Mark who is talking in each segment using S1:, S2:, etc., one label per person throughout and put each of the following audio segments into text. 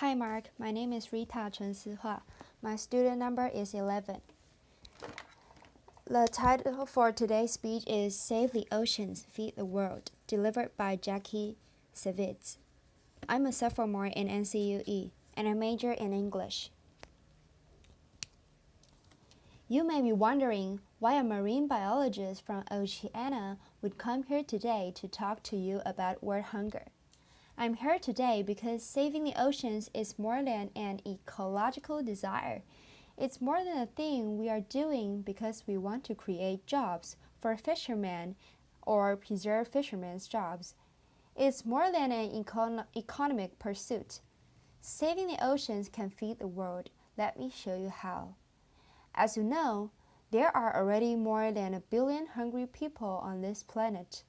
S1: Hi Mark, my name is Rita Chen Sihua. My student number is 11. The title for today's speech is Save the Oceans, Feed the World, delivered by Jackie Savitz. I'm a sophomore in NCUE, and I major in English. You may be wondering why a marine biologist from Oceania would come here today to talk to you about world hunger. I'm here today because saving the oceans is more than an ecological desire. It's more than a thing we are doing because we want to create jobs for fishermen or preserve fishermen's jobs. It's more than an economic pursuit. Saving the oceans can feed the world. Let me show you how. As you know, there are already more than 1 billion hungry people on this planet.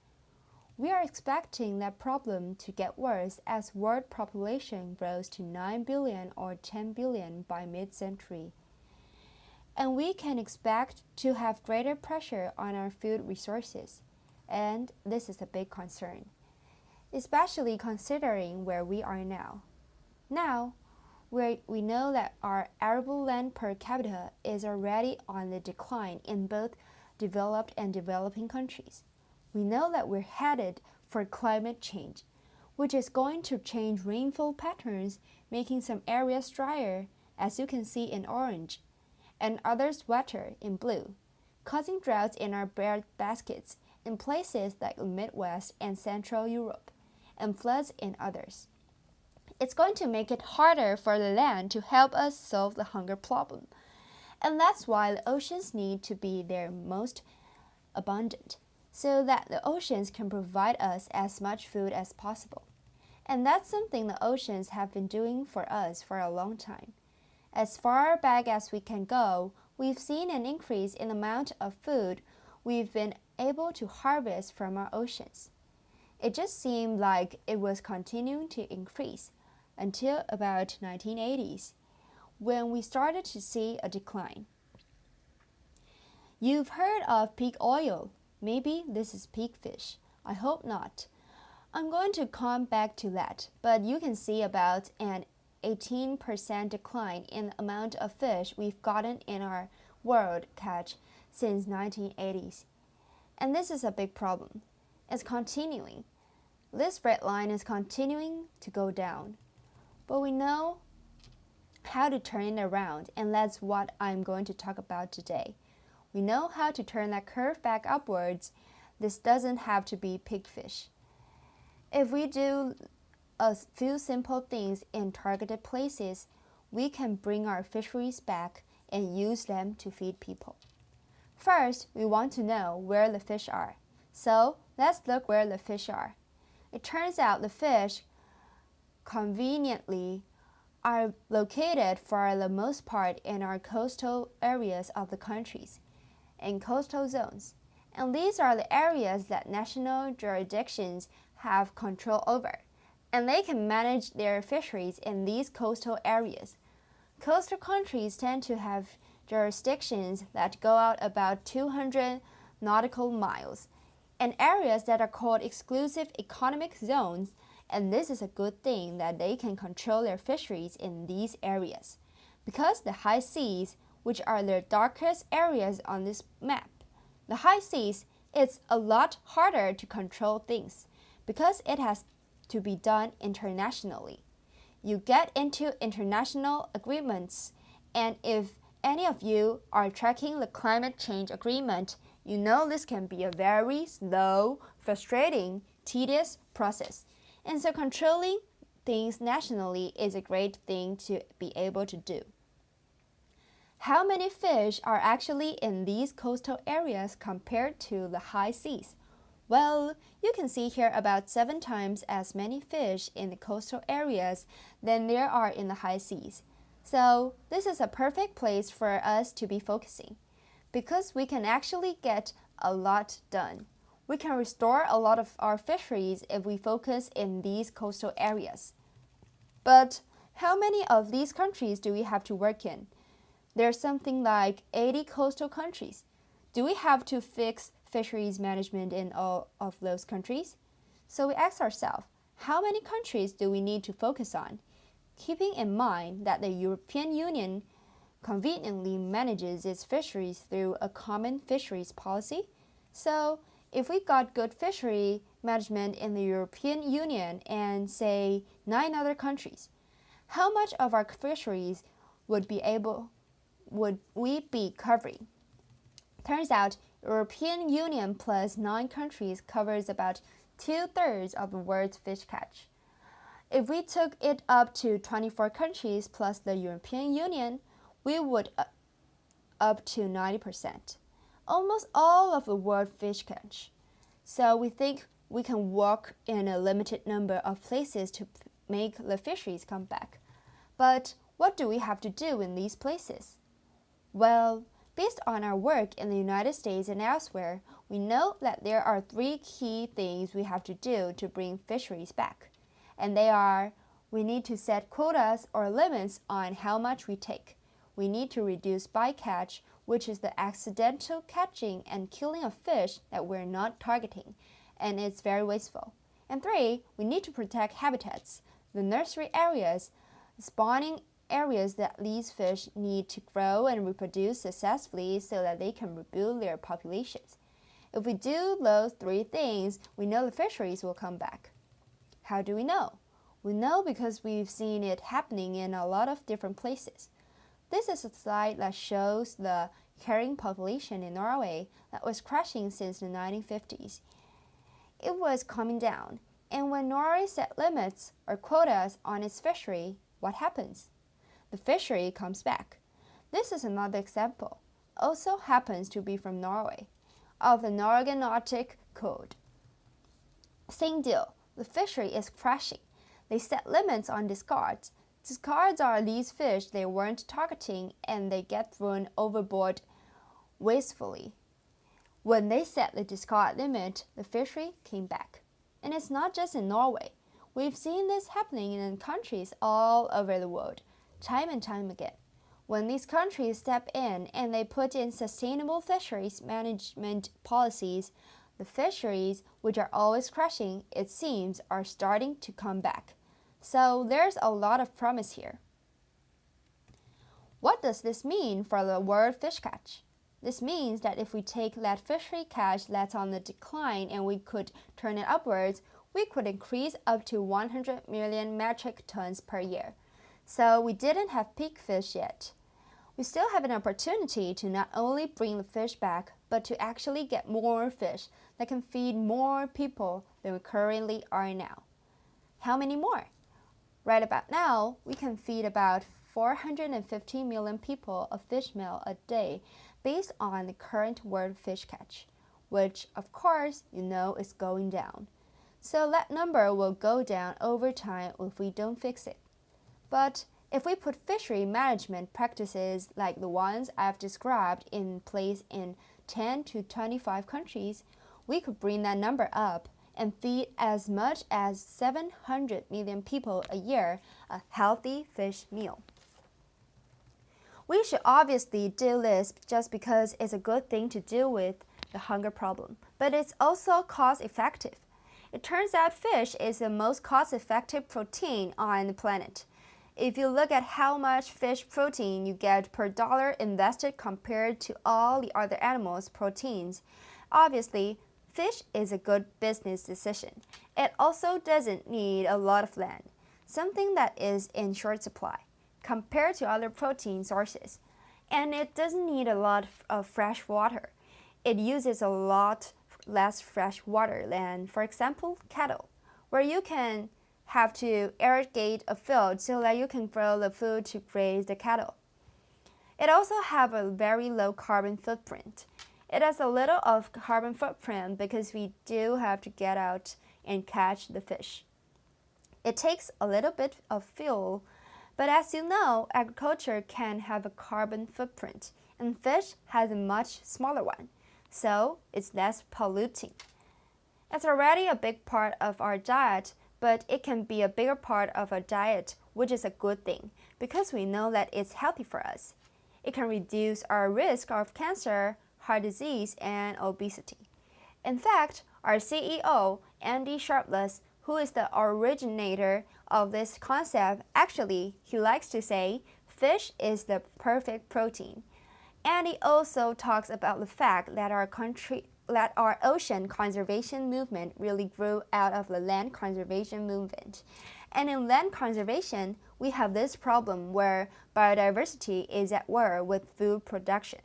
S1: We are expecting that problem to get worse as world population grows to 9 billion or 10 billion by mid-century. And we can expect to have greater pressure on our food resources. And this is a big concern, especially considering where we are now. Now, we know that our arable land per capita is already on the decline in both developed and developing countries. We know that we're headed for climate change, which is going to change rainfall patterns, making some areas drier, as you can see in orange, and others wetter in blue, causing droughts in our bread baskets in places like the Midwest and Central Europe, and floods in others. It's going to make it harder for the land to help us solve the hunger problem. And that's why the oceans need to be their most abundant, so that the oceans can provide us as much food as possible. And that's something the oceans have been doing for us for a long time. As far back as we can go, we've seen an increase in the amount of food we've been able to harvest from our oceans. It just seemed like it was continuing to increase until about 1980s, when we started to see a decline. You've heard of pig oil. Maybe this is pig fish. I hope not. I'm going to come back to that, but you can see about an 18% decline in the amount of fish we've gotten in our world catch since 1980s. And this is a big problem. It's continuing. This red line is continuing to go down. But we know how to turn it around, and that's what I'm going to talk about today. We know how to turn that curve back upwards. This doesn't have to be pigfish. If we do a few simple things in targeted places, we can bring our fisheries back and use them to feed people. First, we want to know where the fish are. So let's look where the fish are. It turns out the fish conveniently are located for the most part in our coastal areas of the countries, in coastal zones. And these are the areas that national jurisdictions have control over, and they can manage their fisheries in these coastal areas. Coastal countries tend to have jurisdictions that go out about 200 nautical miles, and areas that are called exclusive economic zones, and this is a good thing that they can control their fisheries in these areas. Because the high seas, which are the darkest areas on this map, the high seas, it's a lot harder to control things because it has to be done internationally. You get into international agreements, and if any of you are tracking the climate change agreement, you know this can be a very slow, frustrating, tedious process. And so controlling things nationally is a great thing to be able to do. How many fish are actually in these coastal areas compared to the high seas? Well, you can see here about 7 times as many fish in the coastal areas than there are in the high seas. So this is a perfect place for us to be focusing, because we can actually get a lot done. We can restore a lot of our fisheries if we focus in these coastal areas. But how many of these countries do we have to work in? There's something like 80 coastal countries. Do we have to fix fisheries management in all of those countries? So we ask ourselves, how many countries do we need to focus on? keeping in mind that the European Union conveniently manages its fisheries through a common fisheries policy. So, if we got good fishery management in the European Union and, say, 9 other countries, how much of our fisheries would we be covering? Turns out, European Union plus 9 countries covers about 2/3 of the world's fish catch. If we took it up to 24 countries plus the European Union, we would up to 90%, almost all of the world fish catch. So we think we can work in a limited number of places to make the fisheries come back. But what do we have to do in these places? Well, based on our work in the United States and elsewhere, we know that there are 3 key things we have to do to bring fisheries back. And they are, we need to set quotas or limits on how much we take. We need to reduce bycatch, which is the accidental catching and killing of fish that we're not targeting, and it's very wasteful. And 3, we need to protect habitats, the nursery areas, spawning areas that these fish need to grow and reproduce successfully so that they can rebuild their populations. If we do those 3 things, we know the fisheries will come back. How do we know? We know because we've seen it happening in a lot of different places. This is a slide that shows the herring population in Norway that was crashing since the 1950s. It was coming down, and when Norway set limits or quotas on its fishery, what happens? The fishery comes back. This is another example, also happens to be from Norway, of the Norwegian Arctic Code. Same deal, the fishery is crashing. They set limits on discards. Discards are these fish they weren't targeting and they get thrown overboard wastefully. When they set the discard limit, the fishery came back. And it's not just in Norway. We've seen this happening in countries all over the world, time and time again. When these countries step in and they put in sustainable fisheries management policies, the fisheries, which are always crashing, it seems, are starting to come back. So there's a lot of promise here. What does this mean for the world fish catch? This means that if we take that fishery catch that's on the decline and we could turn it upwards, we could increase up to 100 million metric tons per year. So we didn't have peak fish yet. We still have an opportunity to not only bring the fish back, but to actually get more fish that can feed more people than we currently are now. How many more? Right about now, we can feed about 450 million people a fish meal a day based on the current world fish catch, which, of course, you know is going down. So that number will go down over time if we don't fix it. But if we put fishery management practices like the ones I've described in place in 10 to 25 countries, we could bring that number up and feed as much as 700 million people a year a healthy fish meal. We should obviously do this just because it's a good thing to deal with the hunger problem, but it's also cost-effective. It turns out fish is the most cost-effective protein on the planet. If you look at how much fish protein you get per dollar invested compared to all the other animals' proteins, obviously, fish is a good business decision. It also doesn't need a lot of land, something that is in short supply, compared to other protein sources. And it doesn't need a lot of fresh water. It uses a lot less fresh water than, for example, cattle, where you can have to irrigate a field so that you can grow the food to graze the cattle. It also has a very low carbon footprint. It has a little of carbon footprint because we do have to get out and catch the fish. It takes a little bit of fuel, but as you know, agriculture can have a carbon footprint, and fish has a much smaller one, so it's less polluting. It's already a big part of our diet, but it can be a bigger part of our diet, which is a good thing, because we know that it's healthy for us. It can reduce our risk of cancer, heart disease, and obesity. In fact, our CEO, Andy Sharpless, who is the originator of this concept, actually, he likes to say, fish is the perfect protein. And he also talks about the fact that our ocean conservation movement really grew out of the land conservation movement. And in land conservation, we have this problem where biodiversity is at war with food production.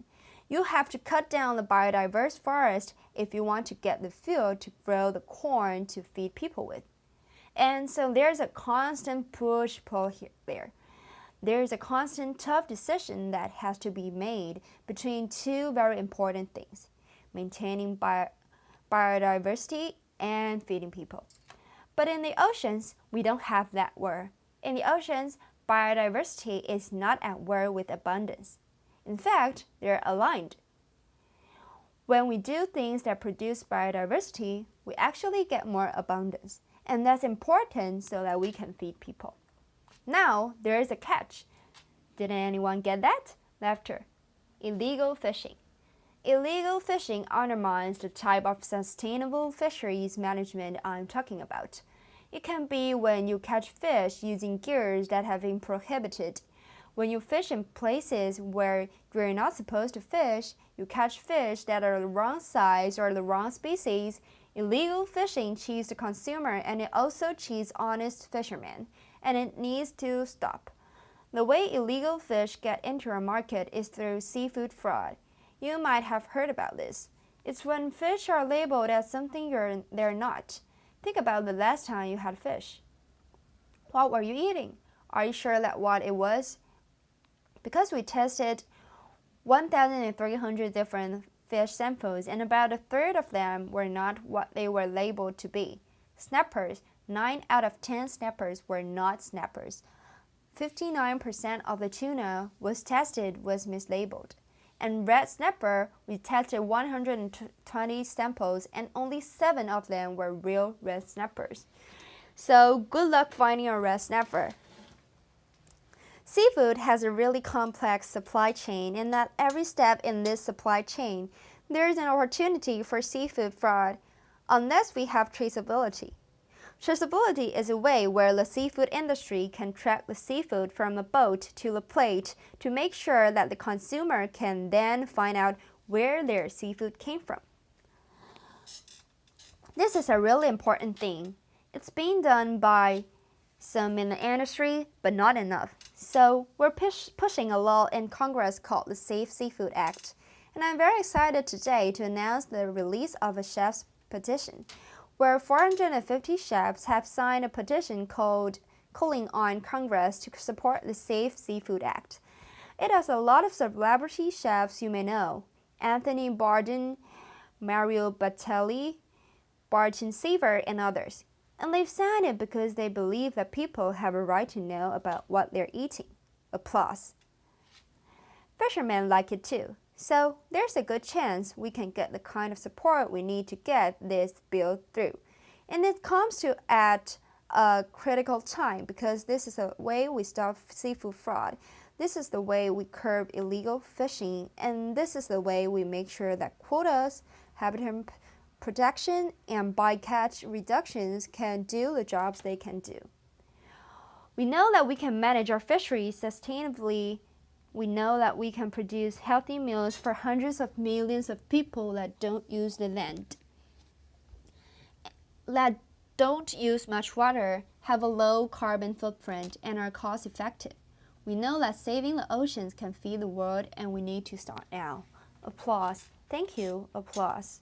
S1: You have to cut down the biodiverse forest if you want to get the fuel to grow the corn to feed people with. And so there's a constant push-pull there. There's a constant tough decision that has to be made between two very important things: maintaining biodiversity and feeding people. But in the oceans, we don't have that war. In the oceans, biodiversity is not at war with abundance. In fact, they're aligned. When we do things that produce biodiversity, we actually get more abundance, and that's important so that we can feed people. Now, there is a catch. Didn't anyone get that? Laughter. Illegal fishing. Illegal fishing undermines the type of sustainable fisheries management I'm talking about. It can be when you catch fish using gears that have been prohibited. When you fish in places where you're not supposed to fish, you catch fish that are the wrong size or the wrong species. Illegal fishing cheats the consumer, and it also cheats honest fishermen, and it needs to stop. The way illegal fish get into our market is through seafood fraud. You might have heard about this. It's when fish are labeled as something they're not. Think about the last time you had fish. What were you eating? Are you sure that what it was? Because we tested 1,300 different fish samples, and about a third of them were not what they were labeled to be. Snappers, 9 out of 10 snappers were not snappers. 59% of the tuna was tested was mislabeled. And red snapper, we tested 120 samples, and only 7 of them were real red snappers. So good luck finding a red snapper. Seafood has a really complex supply chain, and at every step in this supply chain, there is an opportunity for seafood fraud, unless we have traceability. Traceability is a way where the seafood industry can track the seafood from the boat to the plate to make sure that the consumer can then find out where their seafood came from. This is a really important thing. It's being done by some in the industry, but not enough. So we're pushing a law in Congress called the Safe Seafood Act. And I'm very excited today to announce the release of a chef's petition, where 450 chefs have signed a petition calling on Congress to support the Safe Seafood Act. It has a lot of celebrity chefs you may know: Anthony Bourdain, Mario Batali, Barton Seaver, and others. And they've signed it because they believe that people have a right to know about what they're eating. Applause. Fishermen like it too. So there's a good chance we can get the kind of support we need to get this bill through. And it comes at a critical time because this is a way we stop seafood fraud. This is the way we curb illegal fishing, and this is the way we make sure that quotas, habitat protection, and bycatch reductions can do the jobs they can do. We know that we can manage our fisheries sustainably. We know that we can produce healthy meals for hundreds of millions of people that don't use the land, that don't use much water, have a low carbon footprint, and are cost effective. We know that saving the oceans can feed the world, and we need to start now. Applause. Thank you. Applause.